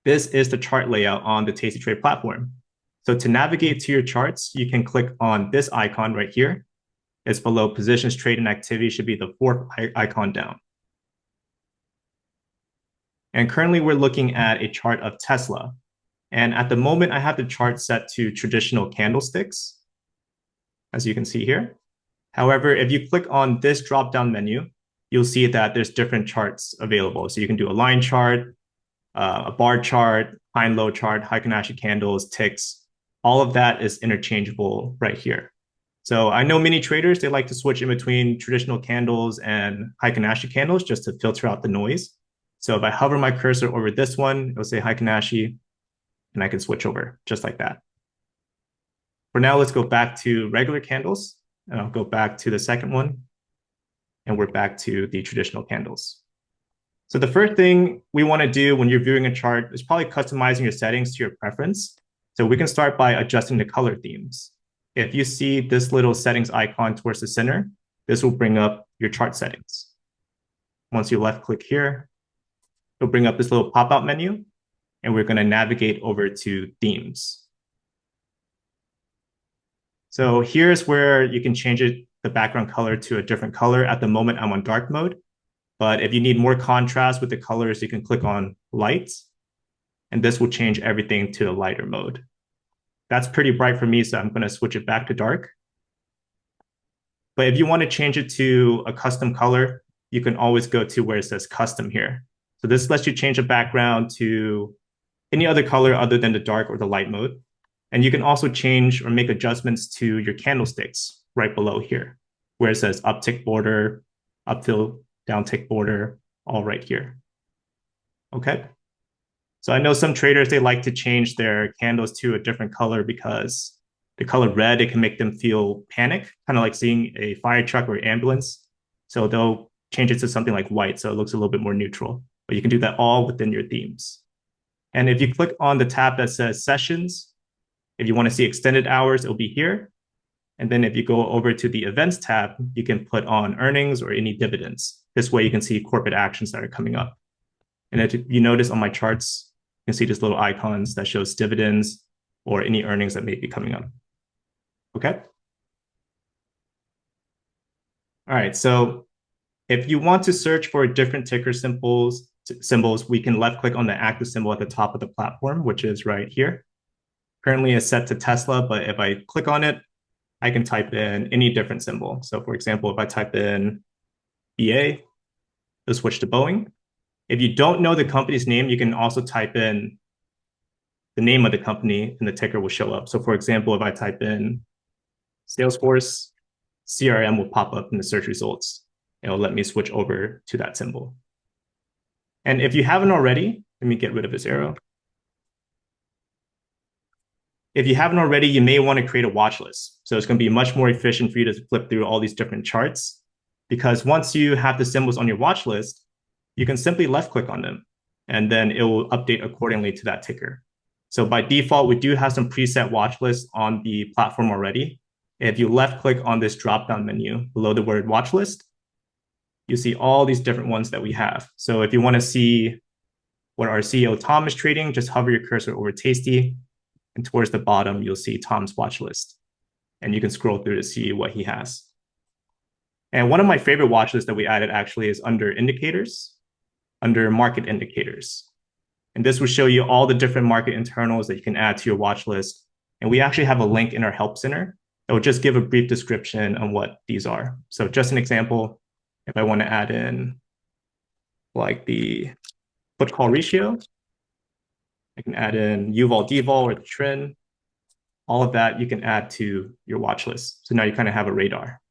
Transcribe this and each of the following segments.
This is the chart layout on the tastytrade platform. So to navigate to your charts, you can click on this icon right here. It's below positions, trade, and activity should be the fourth icon down. And currently we're looking at a chart of Tesla. And at the moment, I have the chart set to traditional candlesticks, as you can see here. However, if you click on this drop-down menu, you'll see that there's different charts available. So you can do a line chart, a bar chart, high and low chart, Heikin-Ashi candles, ticks. All of that is interchangeable right here. So I know many traders, they like to switch in between traditional candles and Heikin-Ashi candles just to filter out the noise. So if I hover my cursor over this one, it'll say Heikin-Ashi, and I can switch over just like that. For now, let's go back to regular candles, and I'll go back to the second one, and we're back to the traditional candles. So the first thing we want to do when you're viewing a chart is probably customizing your settings to your preference. So we can start by adjusting the color themes. If you see this little settings icon towards the center, this will bring up your chart settings. Once you left click here, it'll bring up this little pop-out menu, and we're going to navigate over to themes. So here's where you can change the background color to a different color. At the moment, I'm on dark mode. But if you need more contrast with the colors, you can click on light, and this will change everything to the lighter mode. That's pretty bright for me, so I'm going to switch it back to dark. But if you want to change it to a custom color, you can always go to where it says custom here. So this lets you change the background to any other color other than the dark or the light mode. And you can also change or make adjustments to your candlesticks right below here, where it says uptick border, upfill, downtick border, all right here. Okay. So I know some traders, they like to change their candles to a different color because the color red, it can make them feel panic, kind of like seeing a fire truck or ambulance. So they'll change it to something like white, so it looks a little bit more neutral. But you can do that all within your themes. And if you click on the tab that says sessions, if you want to see extended hours, it'll be here. And then if you go over to the events tab, you can put on earnings or any dividends. This way you can see corporate actions that are coming up. And if you notice on my charts, you can see just little icons that shows dividends or any earnings that may be coming up. Okay. All right. So if you want to search for different ticker symbols, we can left click on the active symbol at the top of the platform, which is right here. Currently it's set to Tesla, but if I click on it, I can type in any different symbol. So for example, if I type in BA, it'll switch to Boeing. If you don't know the company's name, you can also type in the name of the company and the ticker will show up. So for example, if I type in Salesforce, CRM will pop up in the search results. It'll let me switch over to that symbol. And if you haven't already, let me get rid of this arrow. If you haven't already, you may want to create a watch list. So it's going to be much more efficient for you to flip through all these different charts, because once you have the symbols on your watch list, you can simply left click on them, and then it will update accordingly to that ticker. So by default, we do have some preset watch lists on the platform already. If you left click on this drop-down menu below the word watch list, you see all these different ones that we have. So if you want to see what our CEO Tom is trading, just hover your cursor over Tasty, and towards the bottom, you'll see Tom's watch list. And you can scroll through to see what he has. And one of my favorite watch lists that we added actually is under indicators, under market indicators. And this will show you all the different market internals that you can add to your watch list. And we actually have a link in our help center that will just give a brief description on what these are. So just an example, if I want to add in like the put call ratio, I can add in UVol, DVol, or the trend. All of that you can add to your watch list. So now you kind of have a radar.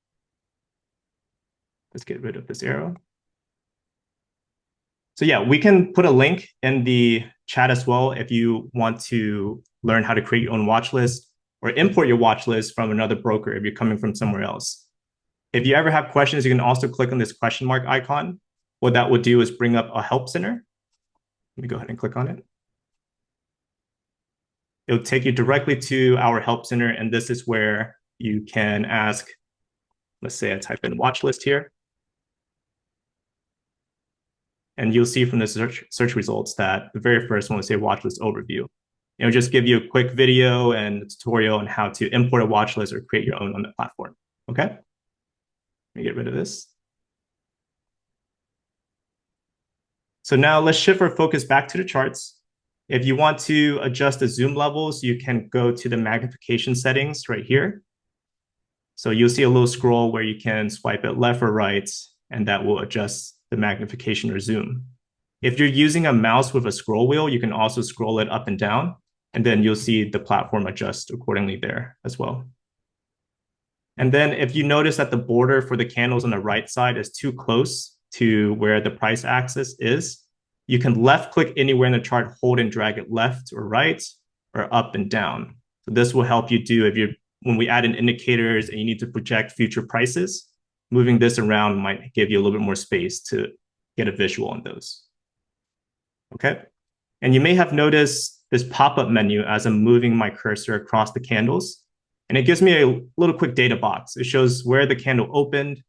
Let's get rid of this arrow. So yeah, we can put a link in the chat as well if you want to learn how to create your own watch list or import your watch list from another broker if you're coming from somewhere else. If you ever have questions, you can also click on this question mark icon. What that will do is bring up a help center. Let me go ahead and click on it. It'll take you directly to our help center, and this is where you can ask, let's say I type in watch list here. And you'll see from the search results that the very first one will say watch list overview. It'll just give you a quick video and a tutorial on how to import a watch list or create your own on the platform. Okay, let me get rid of this. So now let's shift our focus back to the charts. If you want to adjust the zoom levels, you can go to the magnification settings right here. So you'll see a little scroll where you can swipe it left or right, and that will adjust the magnification or zoom. If you're using a mouse with a scroll wheel, you can also scroll it up and down, and then you'll see the platform adjust accordingly there as well. And then if you notice that the border for the candles on the right side is too close to where the price axis is, you can left click anywhere in the chart, hold and drag it left or right or up and down. So this will help you do when we add in indicators and you need to project future prices, moving this around might give you a little bit more space to get a visual on those. Okay. And you may have noticed this pop-up menu as I'm moving my cursor across the candles. And it gives me a little quick data box. It shows where the candle opened,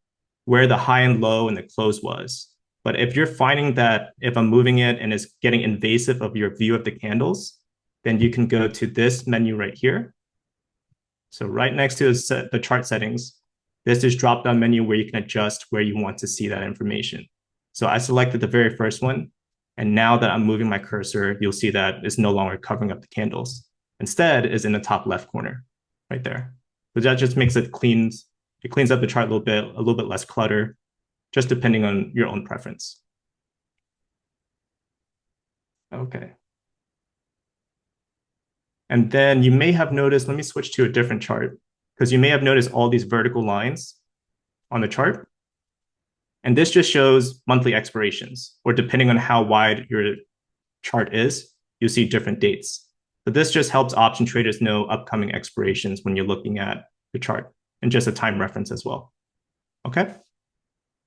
where the high and low and the close was. But if you're finding that if I'm moving it and it's getting invasive of your view of the candles, then you can go to this menu right here. So right next to the chart settings, there's this drop-down menu where you can adjust where you want to see that information. So I selected the very first one. And now that I'm moving my cursor, you'll see that it's no longer covering up the candles. Instead, is in the top left corner right there. So that just makes it cleans up the chart a little bit less clutter, just depending on your own preference. Okay. And then you may have noticed, let me switch to a different chart, because you may have noticed all these vertical lines on the chart. And this just shows monthly expirations, or depending on how wide your chart is, you'll see different dates. But this just helps option traders know upcoming expirations when you're looking at the chart, and just a time reference as well. Okay.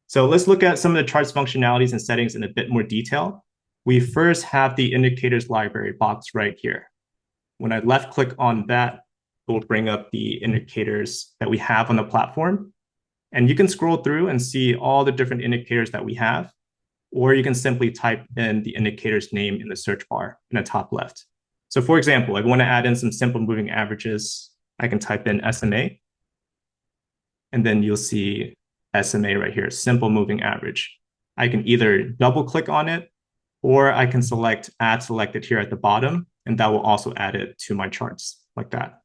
So let's look at some of the chart's functionalities and settings in a bit more detail. We first have the indicators library box right here. When I left click on that, it will bring up the indicators that we have on the platform. And you can scroll through and see all the different indicators that we have, or you can simply type in the indicator's name in the search bar in the top left. So for example, if I want to add in some simple moving averages, I can type in SMA, and then you'll see SMA right here, simple moving average. I can either double click on it, or I can select add selected here at the bottom, and that will also add it to my charts like that.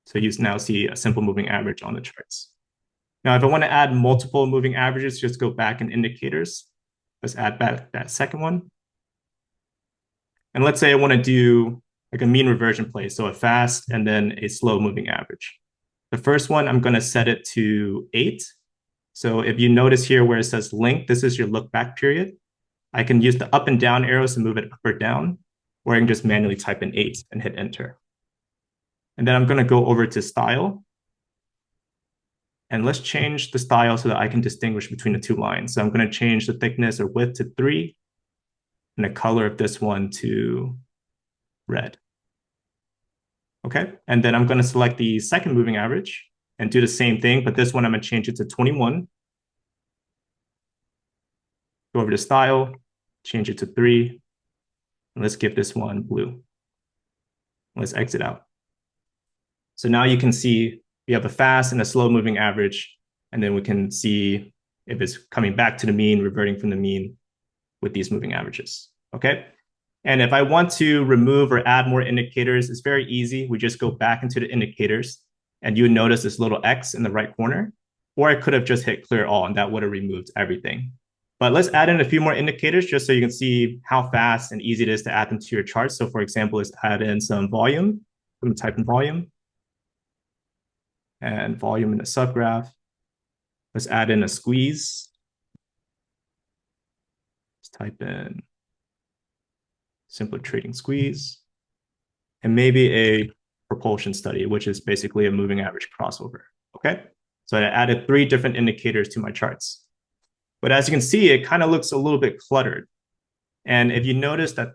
So you now see a simple moving average on the charts. Now, if I want to add multiple moving averages, just go back in indicators. Let's add back that second one. And let's say I want to do like a mean reversion play, so a fast and then a slow moving average. The first one, I'm going to set it to 8. So if you notice here where it says link, this is your look back period. I can use the up and down arrows to move it up or down, or I can just manually type in 8 and hit enter. And then I'm going to go over to style. And let's change the style so that I can distinguish between the two lines. So I'm going to change the thickness or width to 3 and the color of this one to red. Okay, and then I'm going to select the second moving average and do the same thing, but this one I'm going to change it to 21. Go over to style, change it to 3, and let's give this one blue. Let's exit out. So now you can see we have a fast and a slow moving average, and then we can see if it's coming back to the mean, reverting from the mean with these moving averages, okay? And if I want to remove or add more indicators, it's very easy. We just go back into the indicators, and you would notice this little X in the right corner, or I could have just hit clear all, and that would have removed everything. But let's add in a few more indicators just so you can see how fast and easy it is to add them to your charts. So for example, let's add in some volume. I'm going to type in volume. And volume in a subgraph. Let's add in a squeeze. Let's type in simple trading squeeze. And maybe a propulsion study, which is basically a moving average crossover. Okay, so I added 3 different indicators to my charts. But as you can see, it kind of looks a little bit cluttered. And if you notice that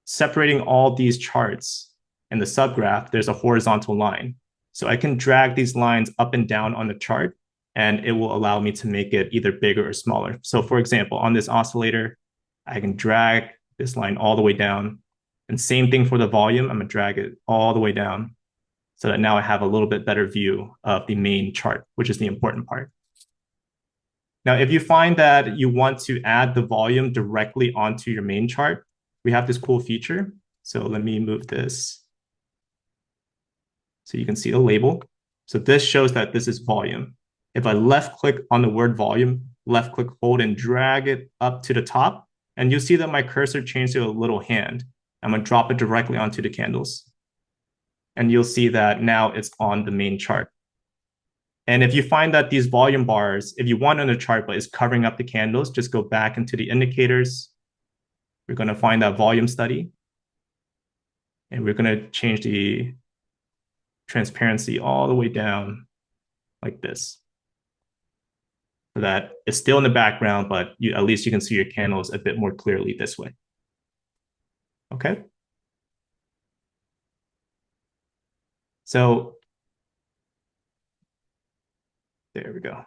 separating all these charts in the subgraph, there's a horizontal line. So I can drag these lines up and down on the chart and it will allow me to make it either bigger or smaller. So for example, on this oscillator, I can drag this line all the way down. And same thing for the volume, I'm gonna drag it all the way down so that now I have a little bit better view of the main chart, which is the important part. Now, if you find that you want to add the volume directly onto your main chart, we have this cool feature. So let me move this so you can see the label. So this shows that this is volume. If I left click on the word volume, left click, hold, and drag it up to the top, and you'll see that my cursor changed to a little hand. I'm gonna drop it directly onto the candles. And you'll see that now it's on the main chart. And if you find that these volume bars, if you want on the chart, but it's covering up the candles, just go back into the indicators. We're gonna find that volume study. And we're gonna change the transparency all the way down like this. So that it's still in the background, but at least you can see your candles a bit more clearly this way. Okay. So there we go. A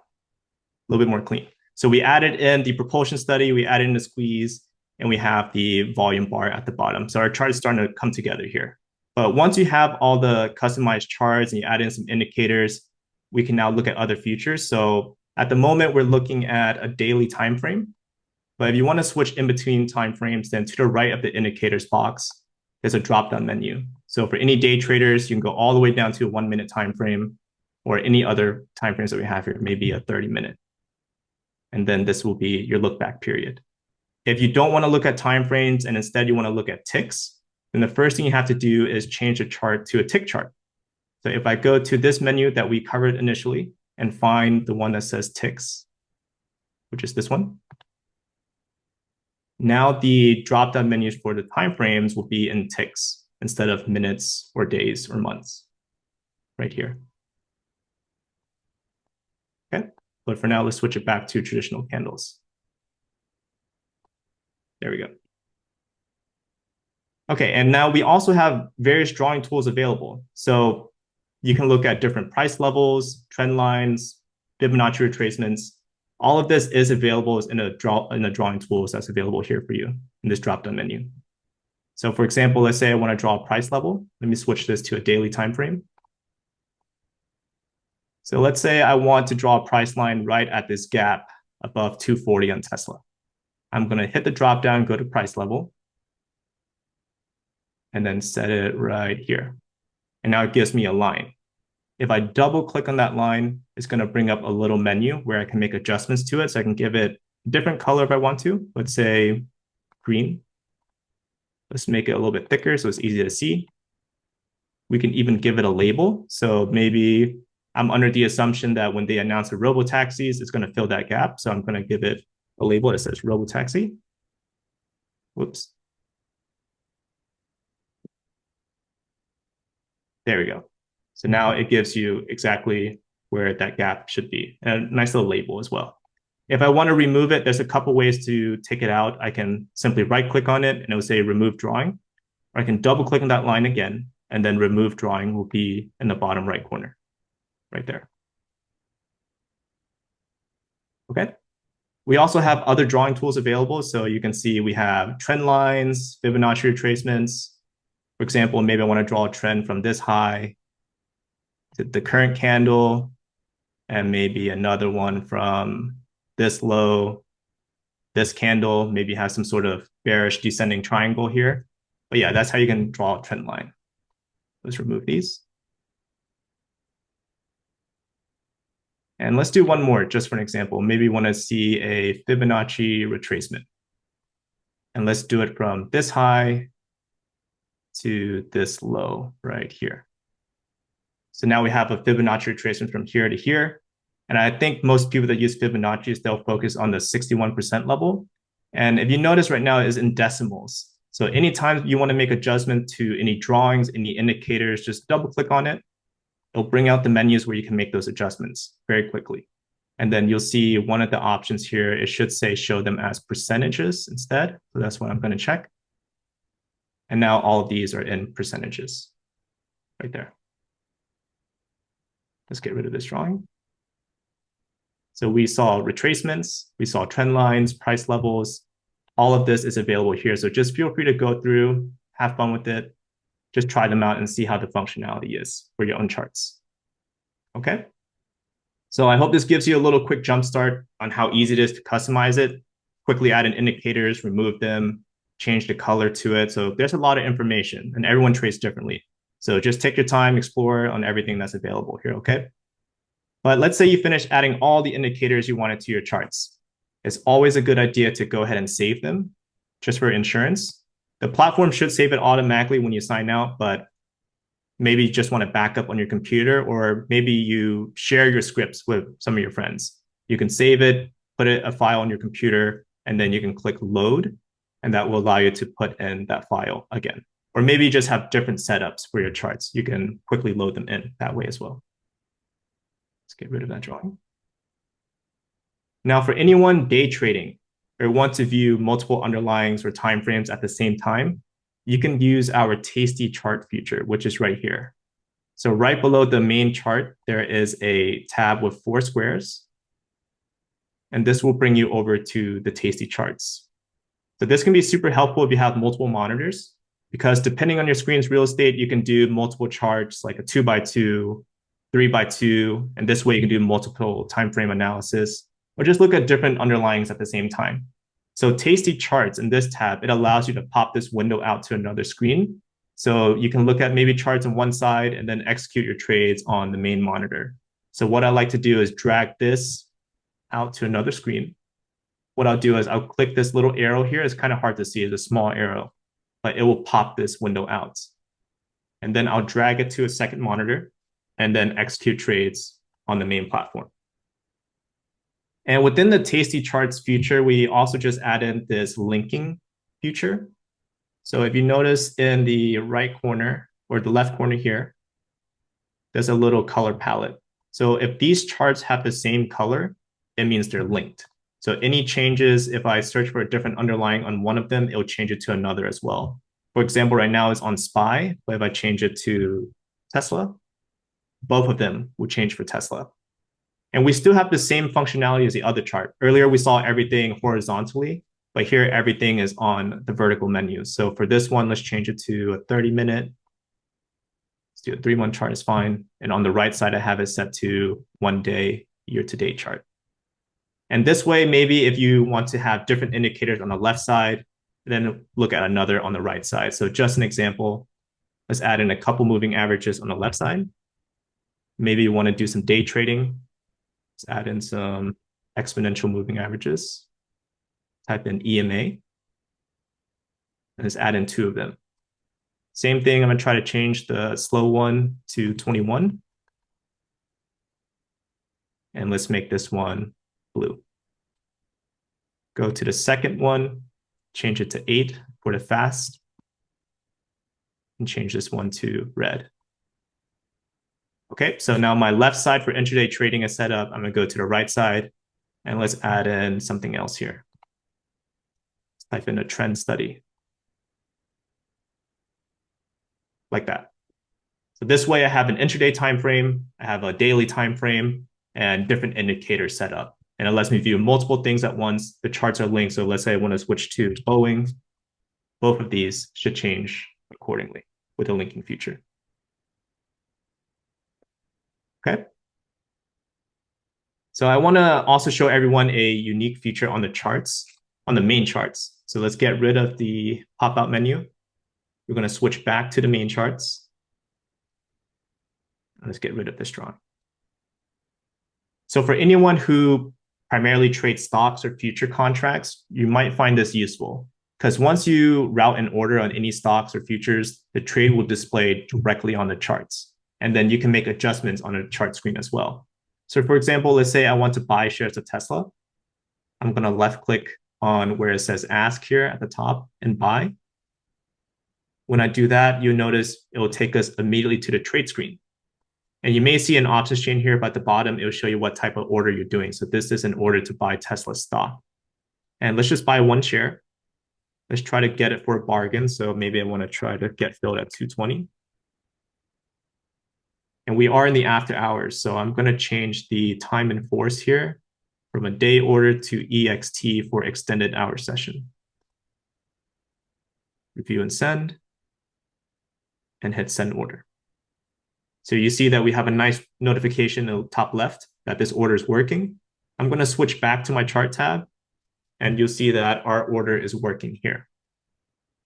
little bit more clean. So we added in the propulsion study, we added in the squeeze, and we have the volume bar at the bottom. So our chart is starting to come together here. But once you have all the customized charts and you add in some indicators, we can now look at other features. So at the moment, we're looking at a daily time frame. But if you want to switch in between time frames, then to the right of the indicators box, there's a drop-down menu. So for any day traders, you can go all the way down to a 1 minute time frame, or any other time frames that we have here, maybe a 30-minute. And then this will be your look back period. If you don't want to look at time frames and instead you want to look at ticks, then the first thing you have to do is change the chart to a tick chart. So if I go to this menu that we covered initially and find the one that says ticks, which is this one, now the drop-down menus for the time frames will be in ticks instead of minutes or days or months right here. Okay, but for now, let's switch it back to traditional candles. There we go. Okay, and now we also have various drawing tools available. So you can look at different price levels, trend lines, Fibonacci retracements. All of this is available in the drawing tools that's available here for you in this drop-down menu. So for example, let's say I want to draw a price level. Let me switch this to a daily time frame. So let's say I want to draw a price line right at this gap above 240 on Tesla. I'm going to hit the drop-down, go to price level, and then set it right here. And now it gives me a line. If I double click on that line, it's going to bring up a little menu where I can make adjustments to it. So I can give it a different color if I want to. Let's say green. Let's make it a little bit thicker so it's easy to see. We can even give it a label. So maybe I'm under the assumption that when they announce the robo-taxis, it's going to fill that gap. So I'm going to give it a label that says robo-taxi. Whoops. There we go. So now it gives you exactly where that gap should be, and a nice little label as well. If I want to remove it, there's a couple ways to take it out. I can simply right click on it and it will say remove drawing, or I can double click on that line again, and then remove drawing will be in the bottom right corner, right there. Okay. We also have other drawing tools available. So you can see we have trend lines, Fibonacci retracements. For example, maybe I want to draw a trend from this high to the current candle, and maybe another one from this low, this candle, maybe has some sort of bearish descending triangle here. But yeah, that's how you can draw a trend line. Let's remove these. And let's do one more just for an example. Maybe you want to see a Fibonacci retracement. And let's do it from this high to this low right here. So now we have a Fibonacci retracement from here to here. And I think most people that use Fibonacci, they'll focus on the 61% level. And if you notice right now, it's in decimals. So anytime you want to make adjustment to any drawings, any indicators, just double click on it. It'll bring out the menus where you can make those adjustments very quickly. And then you'll see one of the options here, it should say show them as percentages instead. So that's what I'm going to check. And now all of these are in percentages right there. Let's get rid of this drawing. So we saw retracements, we saw trend lines, price levels. All of this is available here. So just feel free to go through, have fun with it, just try them out and see how the functionality is for your own charts. Okay. So I hope this gives you a little quick jump start on how easy it is to customize it, quickly add in indicators, remove them, change the color to it. So there's a lot of information and everyone trades differently. So just take your time, explore on everything that's available here, okay? But let's say you finish adding all the indicators you wanted to your charts. It's always a good idea to go ahead and save them just for insurance. The platform should save it automatically when you sign out, but maybe you just want to back up on your computer, or maybe you share your scripts with some of your friends. You can save it, put a file on your computer, and then you can click load, and that will allow you to put in that file again. Or maybe you just have different setups for your charts. You can quickly load them in that way as well. Let's get rid of that drawing. Now, for anyone day trading or want to view multiple underlyings or timeframes at the same time, you can use our tasty chart feature, which is right here. So right below the main chart, there is a tab with 4 squares. And this will bring you over to the tasty charts. So this can be super helpful if you have multiple monitors, because depending on your screen's real estate, you can do multiple charts like a 2x2, 3x2, and this way you can do multiple time frame analysis, or just look at different underlyings at the same time. So tasty charts in this tab, it allows you to pop this window out to another screen. So you can look at maybe charts on one side and then execute your trades on the main monitor. So what I like to do is drag this out to another screen. What I'll do is I'll click this little arrow here. It's kind of hard to see, it's a small arrow, but it will pop this window out. And then I'll drag it to a second monitor and then execute trades on the main platform. And within the tasty charts feature, we also just added this linking feature. So if you notice in the right corner or the left corner here, there's a little color palette. So if these charts have the same color, it means they're linked. So any changes, if I search for a different underlying on one of them, it'll change it to another as well. For example, right now it's on SPY, but if I change it to Tesla, both of them will change for Tesla. And we still have the same functionality as the other chart. Earlier, we saw everything horizontally, but here everything is on the vertical menu. So for this one, let's change it to a 30-minute. Let's do a 3-month chart is fine. And on the right side, I have it set to 1-day year-to-date chart. And this way, maybe if you want to have different indicators on the left side, then look at another on the right side. So just an example, let's add in a couple moving averages on the left side. Maybe you want to do some day trading. Let's add in some exponential moving averages. Type in EMA. And let's add in 2 of them. Same thing, I'm going to try to change the slow one to 21. And let's make this one blue. Go to the second one, change it to 8 for the fast. And change this one to red. Okay, so now my left side for intraday trading is set up. I'm going to go to the right side, and let's add in something else here. Let's type in a trend study. Like that. So this way I have an intraday time frame, I have a daily time frame, and different indicators set up. And it lets me view multiple things at once. The charts are linked. So let's say I want to switch to Boeing. Both of these should change accordingly with the linking feature. Okay. So I want to also show everyone a unique feature on the charts, on the main charts. So let's get rid of the pop-out menu. We're going to switch back to the main charts. Let's get rid of this drawing. So for anyone who primarily trades stocks or future contracts, you might find this useful, because once you route an order on any stocks or futures, the trade will display directly on the charts. And then you can make adjustments on a chart screen as well. So for example, let's say I want to buy shares of Tesla. I'm going to left click on where it says ask here at the top and buy. When I do that, you'll notice it will take us immediately to the trade screen. And you may see an options chain here, but at the bottom, it will show you what type of order you're doing. So this is an order to buy Tesla stock. And let's just buy 1 share. Let's try to get it for a bargain. So maybe I want to try to get filled at 220. And we are in the after hours. So I'm going to change the time in force here from a day order to EXT for extended hour session. Review and send, and hit send order. So you see that we have a nice notification in the top left that this order is working. I'm going to switch back to my chart tab, and you'll see that our order is working here.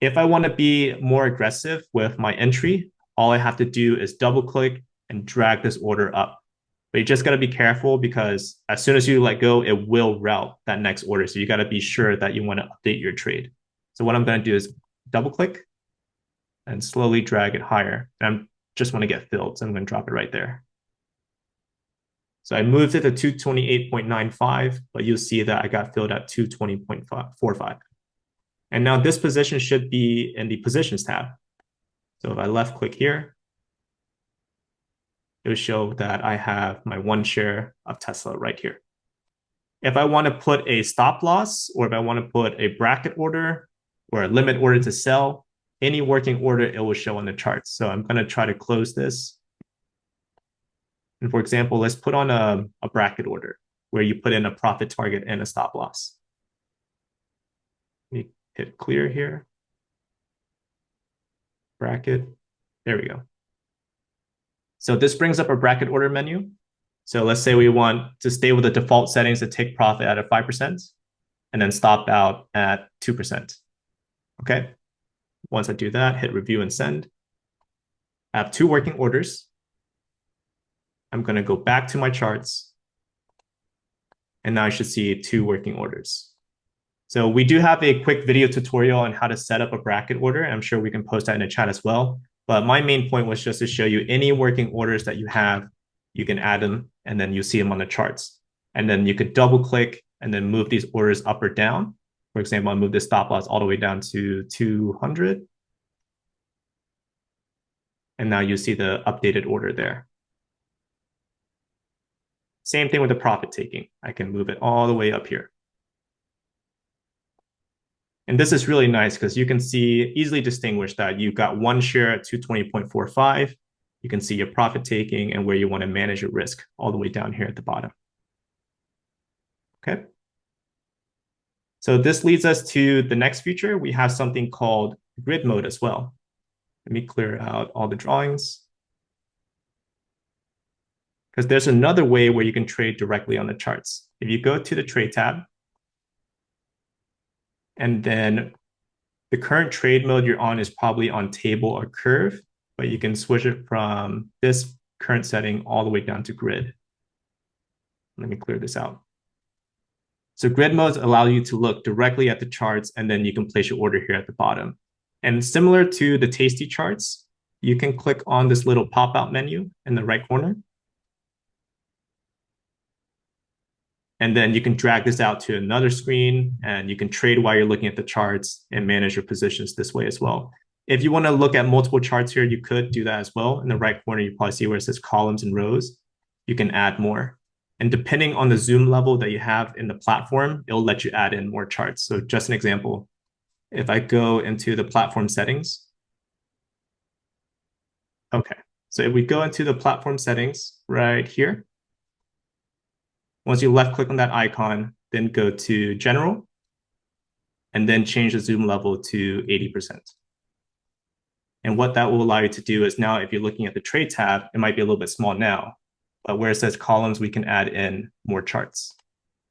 If I want to be more aggressive with my entry, all I have to do is double click and drag this order up. But you just got to be careful because as soon as you let go, it will route that next order. So you got to be sure that you want to update your trade. So what I'm going to do is double click and slowly drag it higher. And I just want to get filled, so I'm going to drop it right there. So I moved it to 228.95, but you'll see that I got filled at 220.45. And now this position should be in the positions tab. So if I left click here, it will show that I have my 1 share of Tesla right here. If I want to put a stop loss, or if I want to put a bracket order or a limit order to sell, any working order, it will show on the charts. So I'm going to try to close this. And for example, let's put on a bracket order where you put in a profit target and a stop loss. Let me hit clear here. Bracket. There we go. So this brings up a bracket order menu. So let's say we want to stay with the default settings to take profit at a 5% and then stop out at 2%. Okay. Once I do that, hit review and send. I have 2 working orders. I'm going to go back to my charts. And now I should see 2 working orders. So we do have a quick video tutorial on how to set up a bracket order. I'm sure we can post that in the chat as well. But my main point was just to show you any working orders that you have, you can add them, and then you see them on the charts. And then you could double click and then move these orders up or down. For example, I'll move this stop loss all the way down to 200. And now you see the updated order there. Same thing with the profit taking. I can move it all the way up here. And this is really nice because you can see easily distinguish that you've got 1 share at 220.45. You can see your profit taking and where you want to manage your risk all the way down here at the bottom. Okay. So this leads us to the next feature. We have something called grid mode as well. Let me clear out all the drawings. Because there's another way where you can trade directly on the charts. If you go to the trade tab, and then the current trade mode you're on is probably on table or curve, but you can switch it from this current setting all the way down to grid. Let me clear this out. So grid modes allow you to look directly at the charts, and then you can place your order here at the bottom. And similar to the tasty charts, you can click on this little pop-out menu in the right corner. And then you can drag this out to another screen, and you can trade while you're looking at the charts and manage your positions this way as well. If you want to look at multiple charts here, you could do that as well. In the right corner, you probably see where it says columns and rows. You can add more. And depending on the zoom level that you have in the platform, it'll let you add in more charts. So just an example, if I go into the platform settings. Okay, so if we go into the platform settings right here, once you left click on that icon, then go to general, and then change the zoom level to 80%. And what that will allow you to do is now, if you're looking at the trade tab, it might be a little bit small now, but where it says columns, we can add in more charts.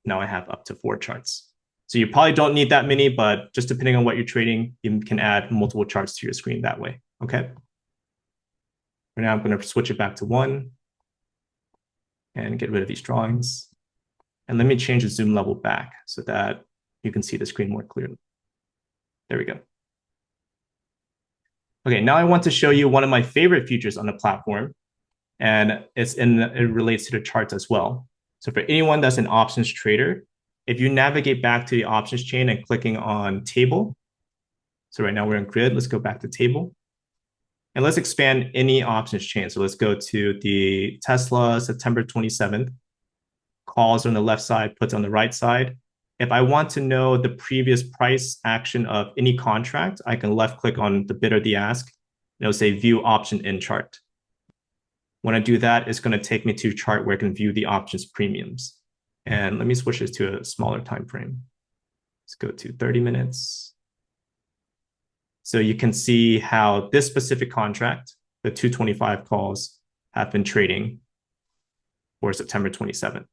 Now I have up to 4 charts. So you probably don't need that many, but just depending on what you're trading, you can add multiple charts to your screen that way, okay? For now, I'm gonna switch it back to 1 and get rid of these drawings. And let me change the zoom level back so that you can see the screen more clearly. There we go. Okay, now I want to show you one of my favorite features on the platform, and it relates to the charts as well. So for anyone that's an options trader, if you navigate back to the options chain and clicking on table, so right now we're in grid, let's go back to table. And let's expand any options chain. So let's go to the Tesla September 27th. Calls on the left side, puts on the right side. If I want to know the previous price action of any contract, I can left click on the bid or the ask. And it'll say view option in chart. When I do that, it's going to take me to a chart where I can view the options premiums. And let me switch this to a smaller time frame. Let's go to 30 minutes. So you can see how this specific contract, the 225 calls, have been trading for September 27th.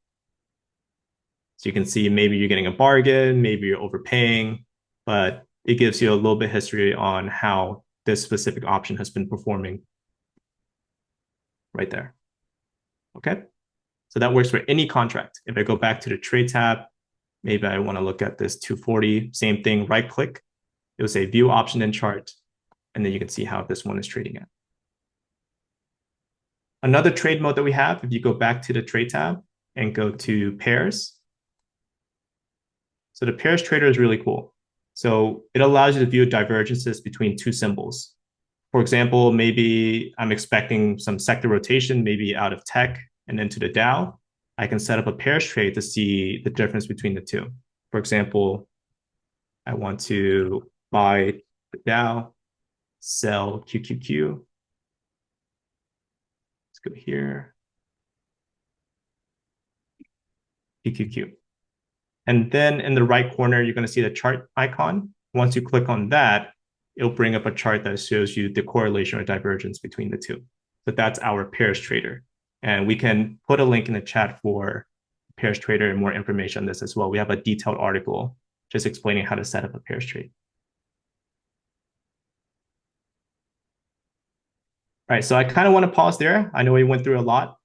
So you can see maybe you're getting a bargain, maybe you're overpaying, but it gives you a little bit of history on how this specific option has been performing right there. Okay. So that works for any contract. If I go back to the trade tab, maybe I want to look at this 240, same thing, right click. It will say view option in chart. And then you can see how this one is trading at. Another trade mode that we have, if you go back to the trade tab and go to pairs. So the pairs trader is really cool. So it allows you to view divergences between two symbols. For example, maybe I'm expecting some sector rotation, maybe out of tech and into the Dow. I can set up a pairs trade to see the difference between the two. For example, I want to buy the Dow, sell QQQ. Let's go here. QQQ. And then in the right corner, you're going to see the chart icon. Once you click on that, it'll bring up a chart that shows you the correlation or divergence between the two. So that's our pairs trader. And we can put a link in the chat for pairs trader and more information on this as well. We have a detailed article just explaining how to set up a pairs trade. All right, so I kind of want to pause there. I know we went through a lot.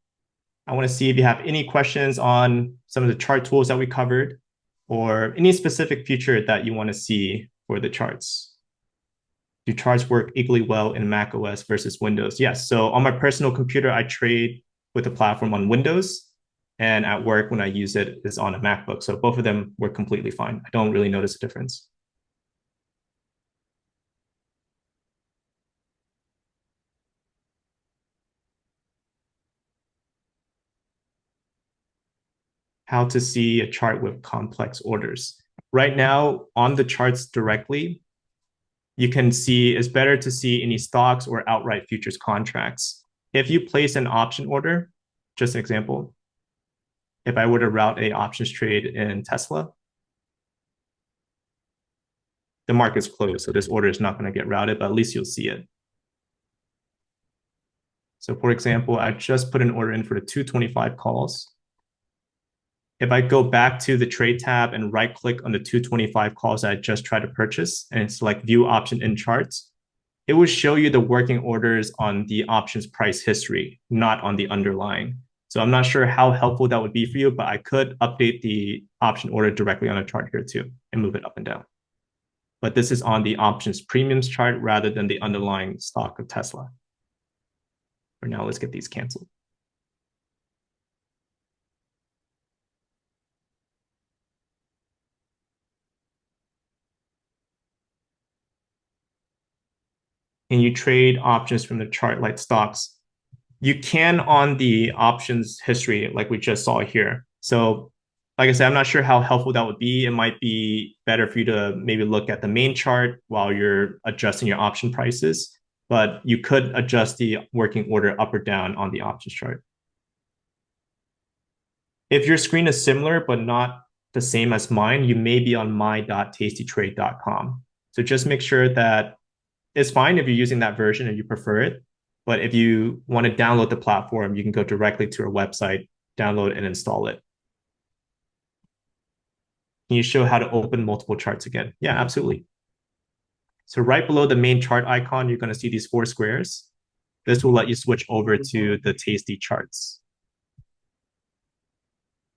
I want to see if you have any questions on some of the chart tools that we covered or any specific feature that you want to see for the charts. Do charts work equally well in Mac OS versus Windows? Yes. So on my personal computer, I trade with the platform on Windows. And at work, when I use it, is on a MacBook. So both of them work completely fine. I don't really notice a difference. How to see a chart with complex orders. Right now, on the charts directly, you can see it's better to see any stocks or outright futures contracts. If you place an option order, just an example, if I were to route a options trade in Tesla, the market's closed, so this order is not going to get routed, but at least you'll see it. So for example, I just put an order in for the 225 calls. If I go back to the trade tab and right click on the 225 calls that I just tried to purchase and select view option in charts, it will show you the working orders on the options price history, not on the underlying. So I'm not sure how helpful that would be for you, but I could update the option order directly on a chart here too and move it up and down. But this is on the options premiums chart rather than the underlying stock of Tesla. For now, let's get these canceled. And you trade options from the chart like stocks. You can on the options history, like we just saw here. So, like I said, I'm not sure how helpful that would be. It might be better for you to maybe look at the main chart while you're adjusting your option prices, but you could adjust the working order up or down on the options chart. If your screen is similar but not the same as mine, you may be on my.tastytrade.com. So just make sure that it's fine if you're using that version and you prefer it. But if you want to download the platform, you can go directly to our website, download and install it. Can you show how to open multiple charts again? Yeah, absolutely. So right below the main chart icon, you're going to see these four squares. This will let you switch over to the Tasty charts.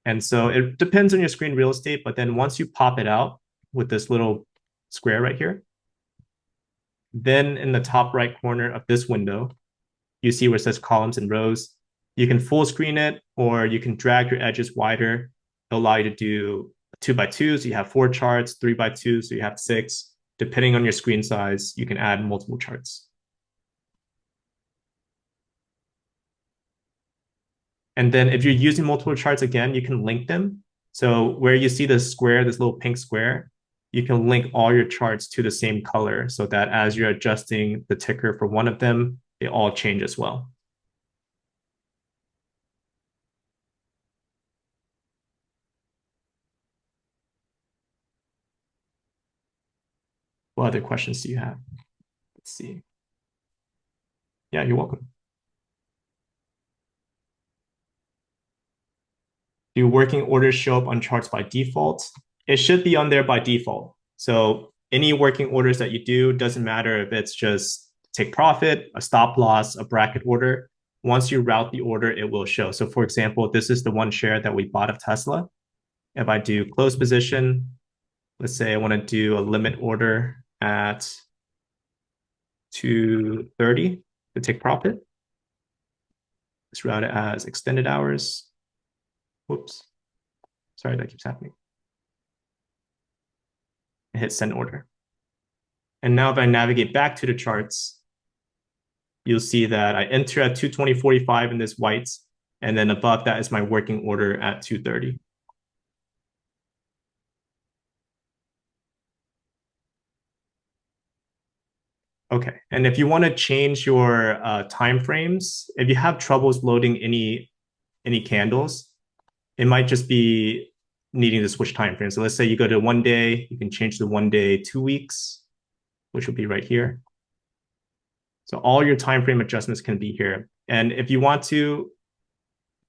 And so it depends on your screen real estate, but then once you pop it out with this little square right here, then in the top right corner of this window, you see where it says columns and rows. You can full screen it, or you can drag your edges wider. It'll allow you to do 2x2, so you have 4 charts, 3x2, so you have 6. Depending on your screen size, you can add multiple charts. And then if you're using multiple charts again, you can link them. So where you see the square, this little pink square, you can link all your charts to the same color so that as you're adjusting the ticker for one of them, they all change as well. What other questions do you have? Let's see. Yeah, you're welcome. Do working orders show up on charts by default? It should be on there by default. So any working orders that you do, doesn't matter if it's just take profit, a stop loss, a bracket order. Once you route the order, it will show. So for example, this is the one share that we bought of Tesla. If I do close position, let's say I want to do a limit order at 230 to take profit. Let's route it as extended hours. Whoops. Sorry, that keeps happening. And hit send order. And now if I navigate back to the charts, you'll see that I enter at 220.45 in this white, and then above that is my working order at 230. Okay, and if you want to change your time frames, if you have troubles loading any candles, it might just be needing to switch time frames. So let's say you go to 1 day, you can change the 1 day 2 weeks, which will be right here. So all your time frame adjustments can be here. And if you want to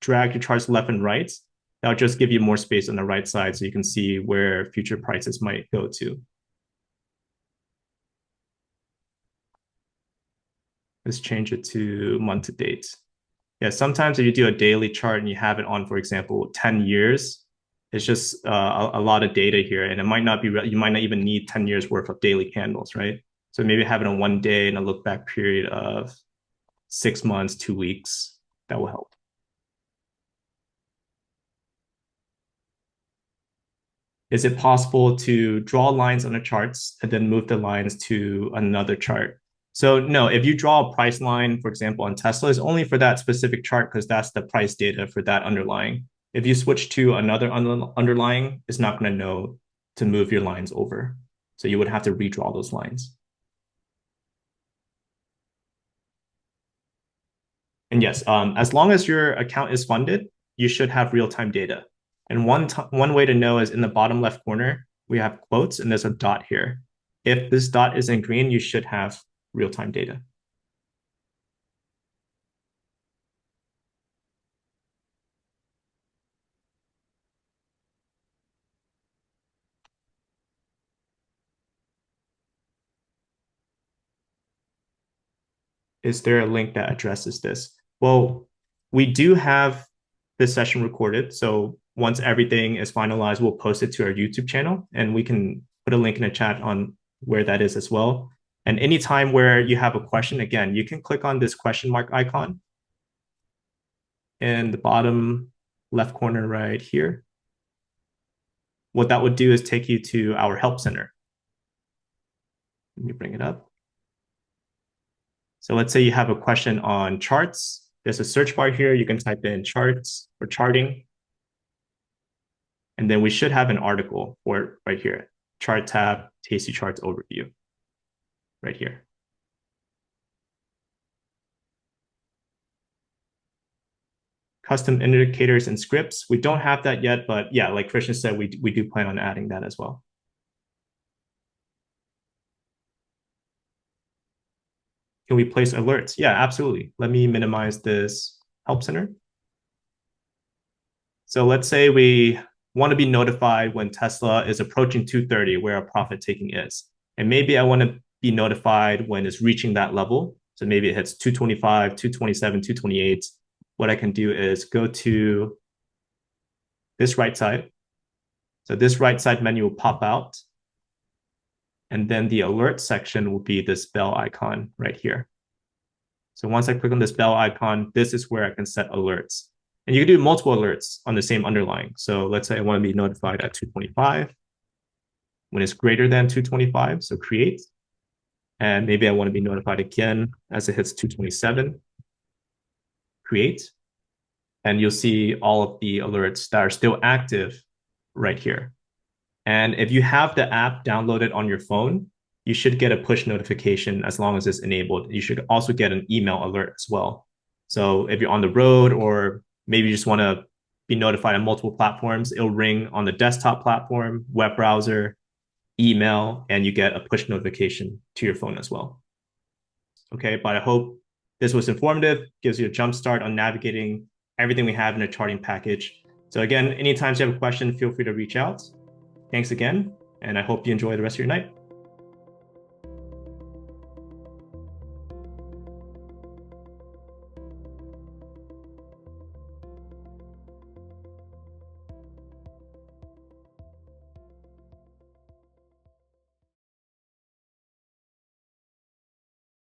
drag your charts left and right, that'll just give you more space on the right side so you can see where future prices might go to. Let's change it to month to date. Yeah, sometimes if you do a daily chart and you have it on, for example, 10 years, it's just a lot of data here, and it might not be, you might not even need 10 years worth of daily candles, right? So maybe have it on 1 day and a look back period of 6 months, 2 weeks. That will help. Is it possible to draw lines on the charts and then move the lines to another chart? So no, if you draw a price line, for example, on Tesla, it's only for that specific chart because that's the price data for that underlying. If you switch to another underlying, it's not going to know to move your lines over. So you would have to redraw those lines. And yes, as long as your account is funded, you should have real-time data. And one way to know is in the bottom left corner, we have quotes and there's a dot here. If this dot is in green, you should have real-time data. Is there a link that addresses this? Well, we do have this session recorded. So once everything is finalized, we'll post it to our YouTube channel and we can put a link in the chat on where that is as well. And anytime where you have a question, again, you can click on this question mark icon in the bottom left corner right here. What that would do is take you to our help center. Let me bring it up. So let's say you have a question on charts. There's a search bar here. You can type in charts or charting. And then we should have an article for it right here. Chart tab, Tasty Charts overview, right here. Custom indicators and scripts. We don't have that yet, but yeah, like Christian said, we do plan on adding that as well. Can we place alerts? Yeah, absolutely. Let me minimize this help center. So let's say we want to be notified when Tesla is approaching 230, where our profit taking is. And maybe I want to be notified when it's reaching that level. So maybe it hits 225, 227, 228. What I can do is go to this right side. So this right side menu will pop out. And then the alert section will be this bell icon right here. So once I click on this bell icon, this is where I can set alerts. And you can do multiple alerts on the same underlying. So let's say I want to be notified at 225 when it's greater than 225, so create. And maybe I want to be notified again as it hits 227, create. And you'll see all of the alerts that are still active right here. And if you have the app downloaded on your phone, you should get a push notification as long as it's enabled. You should also get an email alert as well. So if you're on the road or maybe you just want to be notified on multiple platforms, it'll ring on the desktop platform, web browser, email, and you get a push notification to your phone as well. Okay, but I hope this was informative, gives you a jump start on navigating everything we have in a charting package. So again, anytime you have a question, feel free to reach out. Thanks again, and I hope you enjoy the rest of your night.